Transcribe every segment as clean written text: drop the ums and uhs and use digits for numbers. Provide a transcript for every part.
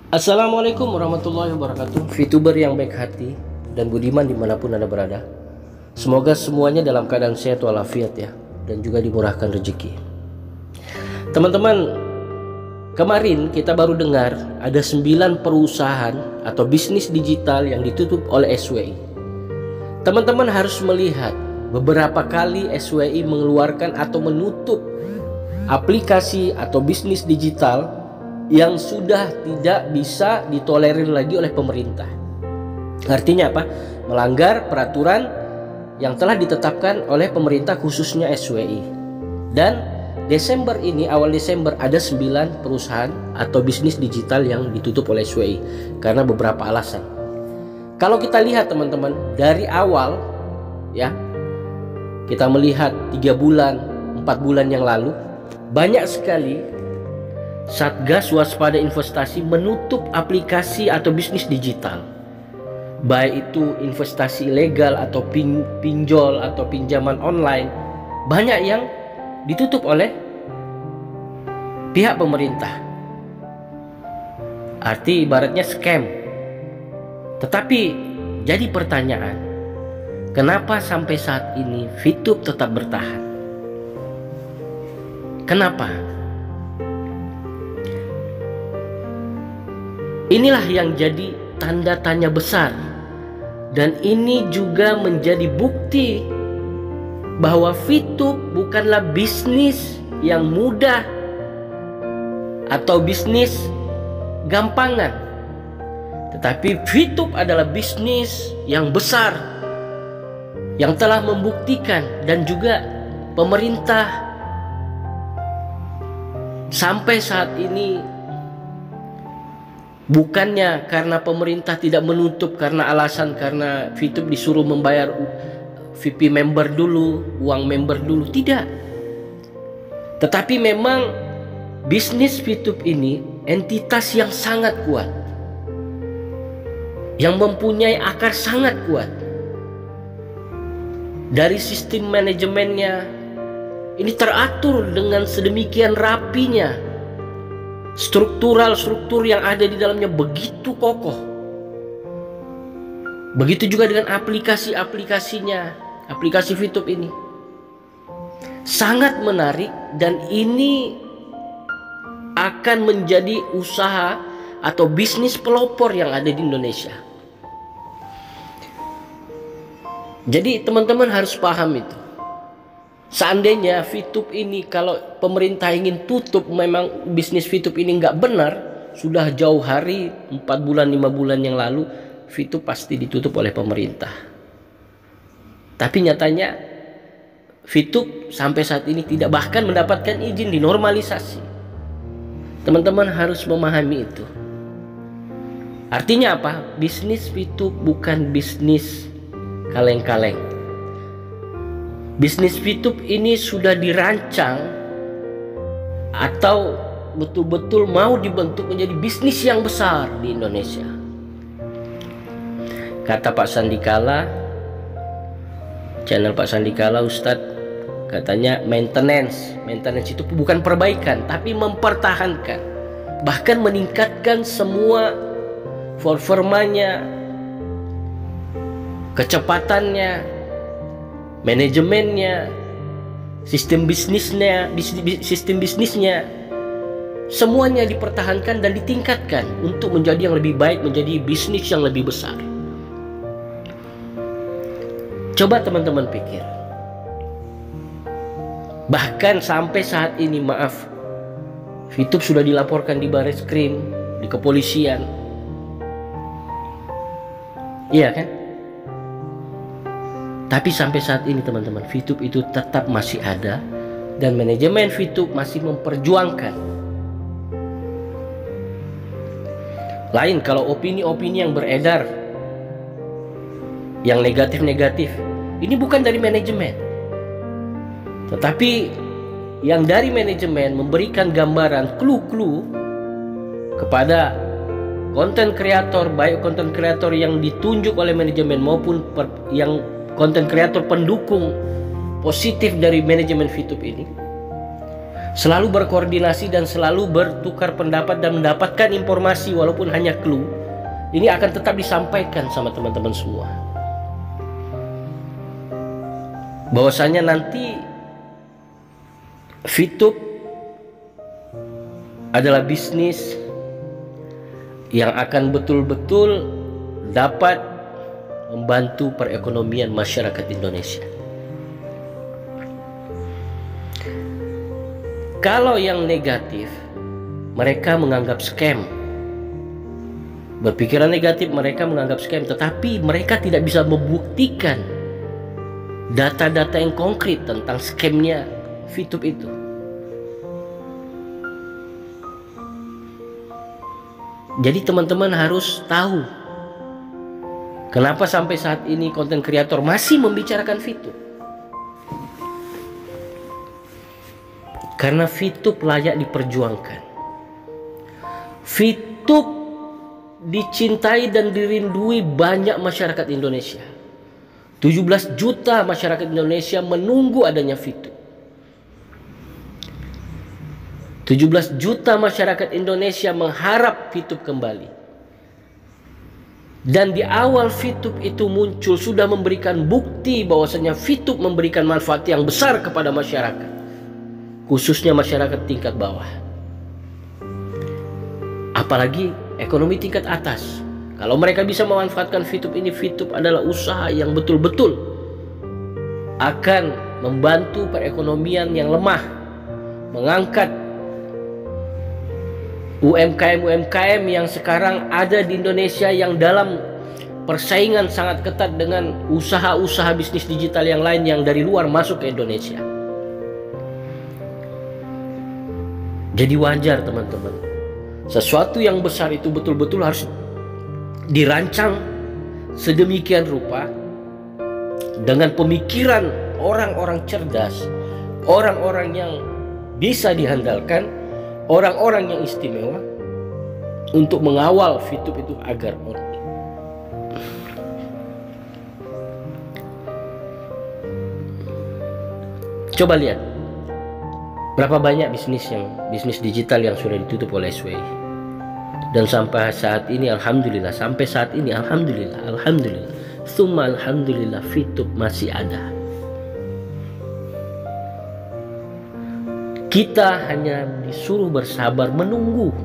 Assalamualaikum warahmatullahi wabarakatuh. VTuber yang baik hati dan budiman dimanapun Anda berada, semoga semuanya dalam keadaan sehat walafiat ya, dan juga dimurahkan rezeki. Teman-teman, kemarin kita baru dengar ada 9 perusahaan atau bisnis digital yang ditutup oleh SWI. Teman-teman harus melihat beberapa kali SWI mengeluarkan atau menutup aplikasi atau bisnis digital yang sudah tidak bisa ditolerir lagi oleh pemerintah. Artinya apa? Melanggar peraturan yang telah ditetapkan oleh pemerintah khususnya SWI. Dan Desember ini, awal Desember, ada 9 perusahaan atau bisnis digital yang ditutup oleh SWI karena beberapa alasan. Kalau kita lihat teman-teman, dari awal ya, kita melihat 3 bulan, 4 bulan yang lalu, banyak sekali Satgas Waspada Investasi menutup aplikasi atau bisnis digital, baik itu investasi ilegal atau pinjol atau pinjaman online. Banyak yang ditutup oleh pihak pemerintah. Arti ibaratnya scam. Tetapi jadi pertanyaan, kenapa sampai saat ini VTube tetap bertahan? Kenapa? Inilah yang jadi tanda tanya besar, dan ini juga menjadi bukti bahwa VTube bukanlah bisnis yang mudah atau bisnis gampangan, tetapi VTube adalah bisnis yang besar yang telah membuktikan, dan juga pemerintah sampai saat ini bukannya karena pemerintah tidak menutup karena alasan karena VTube disuruh membayar VIP member dulu, uang member dulu, tidak. Tetapi memang bisnis VTube ini entitas yang sangat kuat, yang mempunyai akar sangat kuat. Dari sistem manajemennya ini teratur dengan sedemikian rapinya. Struktur yang ada di dalamnya begitu kokoh. Begitu juga dengan aplikasi-aplikasinya, aplikasi VTube ini sangat menarik, dan ini akan menjadi usaha atau bisnis pelopor yang ada di Indonesia. Jadi teman-teman harus paham itu. Seandainya VTube ini, kalau pemerintah ingin tutup, memang bisnis VTube ini nggak benar, sudah jauh hari, 4 bulan 5 bulan yang lalu VTube pasti ditutup oleh pemerintah. Tapi nyatanya VTube sampai saat ini tidak bahkan mendapatkan izin dinormalisasi. Teman-teman harus memahami itu. Artinya apa? Bisnis VTube bukan bisnis kaleng-kaleng. Bisnis VTube ini sudah dirancang atau betul-betul mau dibentuk menjadi bisnis yang besar di Indonesia. Kata Pak Sandikala, channel Pak Sandikala Ustadz, katanya maintenance itu bukan perbaikan, tapi mempertahankan, bahkan meningkatkan semua performanya, kecepatannya, manajemennya, sistem bisnisnya, semuanya dipertahankan dan ditingkatkan untuk menjadi yang lebih baik, menjadi bisnis yang lebih besar. Coba teman-teman pikir, bahkan sampai saat ini, maaf, VTube sudah dilaporkan di Barreskrim, di kepolisian, iya kan? Tapi sampai saat ini teman-teman, VTube itu tetap masih ada, dan manajemen VTube masih memperjuangkan. Lain kalau opini-opini yang beredar, yang negatif-negatif, ini bukan dari manajemen, tetapi yang dari manajemen memberikan gambaran, clue-clue kepada konten kreator, baik konten kreator yang ditunjuk oleh manajemen maupun yang konten kreator pendukung positif dari manajemen VTube ini selalu berkoordinasi dan selalu bertukar pendapat dan mendapatkan informasi walaupun hanya clue, ini akan tetap disampaikan sama teman-teman semua. Bahwasanya nanti VTube adalah bisnis yang akan betul-betul dapat membantu perekonomian masyarakat Indonesia. Kalau yang negatif, mereka menganggap scam. Berpikiran negatif, mereka menganggap scam, tetapi mereka tidak bisa membuktikan data-data yang konkret tentang scamnya VTube itu. Jadi teman-teman harus tahu kenapa sampai saat ini konten kreator masih membicarakan VTube. Karena VTube layak diperjuangkan. VTube dicintai dan dirindui banyak masyarakat Indonesia. 17 juta masyarakat Indonesia menunggu adanya VTube. 17 juta masyarakat Indonesia mengharap VTube kembali. Dan di awal VTube itu muncul sudah memberikan bukti bahwasanya VTube memberikan manfaat yang besar kepada masyarakat, khususnya masyarakat tingkat bawah. Apalagi ekonomi tingkat atas. Kalau mereka bisa memanfaatkan VTube ini, VTube adalah usaha yang betul-betul akan membantu perekonomian yang lemah, mengangkat UMKM yang sekarang ada di Indonesia yang dalam persaingan sangat ketat dengan usaha-usaha bisnis digital yang lain yang dari luar masuk ke Indonesia. Jadi wajar teman-teman, sesuatu yang besar itu betul-betul harus dirancang sedemikian rupa dengan pemikiran orang-orang cerdas, orang-orang yang bisa dihandalkan, orang-orang yang istimewa untuk mengawal VTube itu agar on. Coba lihat berapa banyak bisnis digital yang sudah ditutup oleh SWI. Dan sampai saat ini alhamdulillah, alhamdulillah, summa alhamdulillah VTube masih ada. Kita hanya disuruh bersabar menunggu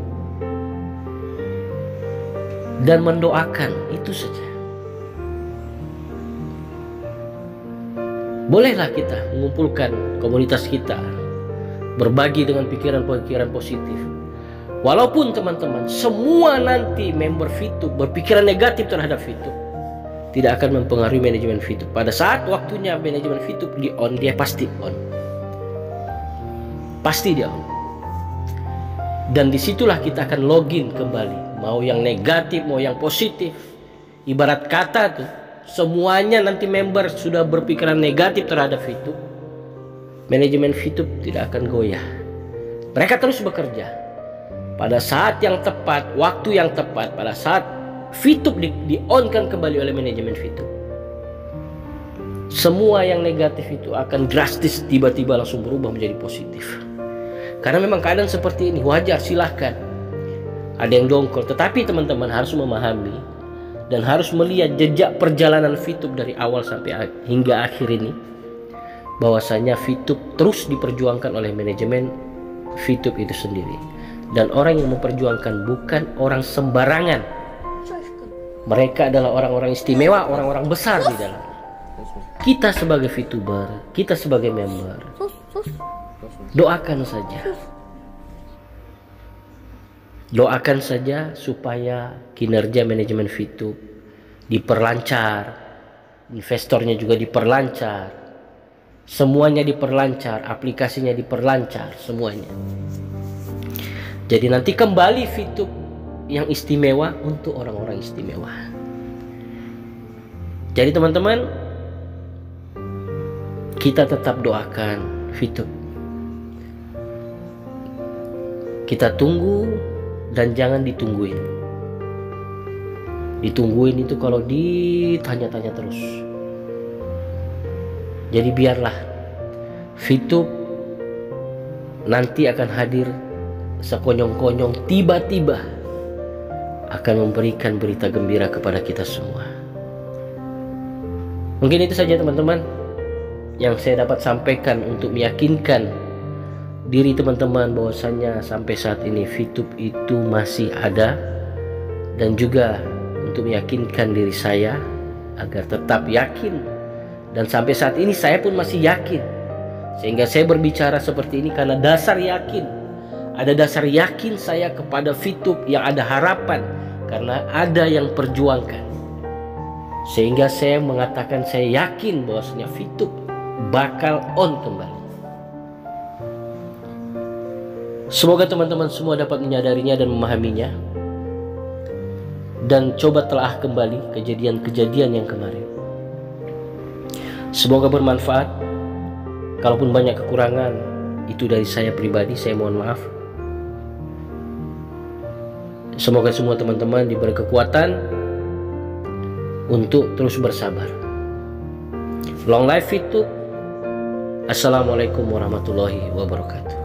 dan mendoakan, itu saja. Bolehlah kita mengumpulkan komunitas kita, berbagi dengan pikiran-pikiran positif. Walaupun teman-teman semua nanti member VTube berpikiran negatif terhadap VTube, tidak akan mempengaruhi manajemen VTube. Pada saat waktunya manajemen VTube di on, dia pasti on. Pasti dia on. Dan disitulah kita akan login kembali, mau yang negatif mau yang positif. Ibarat kata tuh, semuanya nanti member sudah berpikiran negatif terhadap VTube, manajemen VTube tidak akan goyah. Mereka terus bekerja pada saat yang tepat, waktu yang tepat, pada saat VTube di-on-kan kembali oleh manajemen VTube. Semua yang negatif itu akan drastis tiba-tiba langsung berubah menjadi positif. Karena memang keadaan seperti ini wajar, silahkan. Ada yang dongkol, tetapi teman-teman harus memahami dan harus melihat jejak perjalanan VTube dari awal sampai hingga akhir ini, bahwasanya VTube terus diperjuangkan oleh manajemen VTube itu sendiri. Dan orang yang memperjuangkan bukan orang sembarangan. Mereka adalah orang-orang istimewa, orang-orang besar di dalam. Kita sebagai VTuber, kita sebagai member, doakan saja. Doakan saja supaya kinerja manajemen VTube diperlancar, investornya juga diperlancar, semuanya diperlancar, aplikasinya diperlancar, semuanya. Jadi nanti kembali VTube yang istimewa untuk orang-orang istimewa. Jadi teman-teman, kita tetap doakan VTube. Kita tunggu dan jangan ditungguin. Ditungguin itu kalau ditanya-tanya terus. Jadi biarlah Fitub nanti akan hadir sekonyong-konyong, tiba-tiba akan memberikan berita gembira kepada kita semua. Mungkin itu saja teman-teman yang saya dapat sampaikan untuk meyakinkan diri teman-teman bahwasannya sampai saat ini Fitub itu masih ada, dan juga untuk meyakinkan diri saya agar tetap yakin. Dan sampai saat ini saya pun masih yakin, sehingga saya berbicara seperti ini karena dasar yakin. Ada dasar yakin saya kepada Fitub yang ada harapan, karena ada yang perjuangkan. Sehingga saya mengatakan saya yakin bahwasanya Fitub bakal on kembali. Semoga teman-teman semua dapat menyadarinya dan memahaminya, dan coba telah kembali kejadian-kejadian yang kemarin. Semoga bermanfaat. Kalaupun banyak kekurangan, itu dari saya pribadi, saya mohon maaf. Semoga semua teman-teman diberi kekuatan untuk terus bersabar. Long life Fitub. Assalamualaikum warahmatullahi wabarakatuh.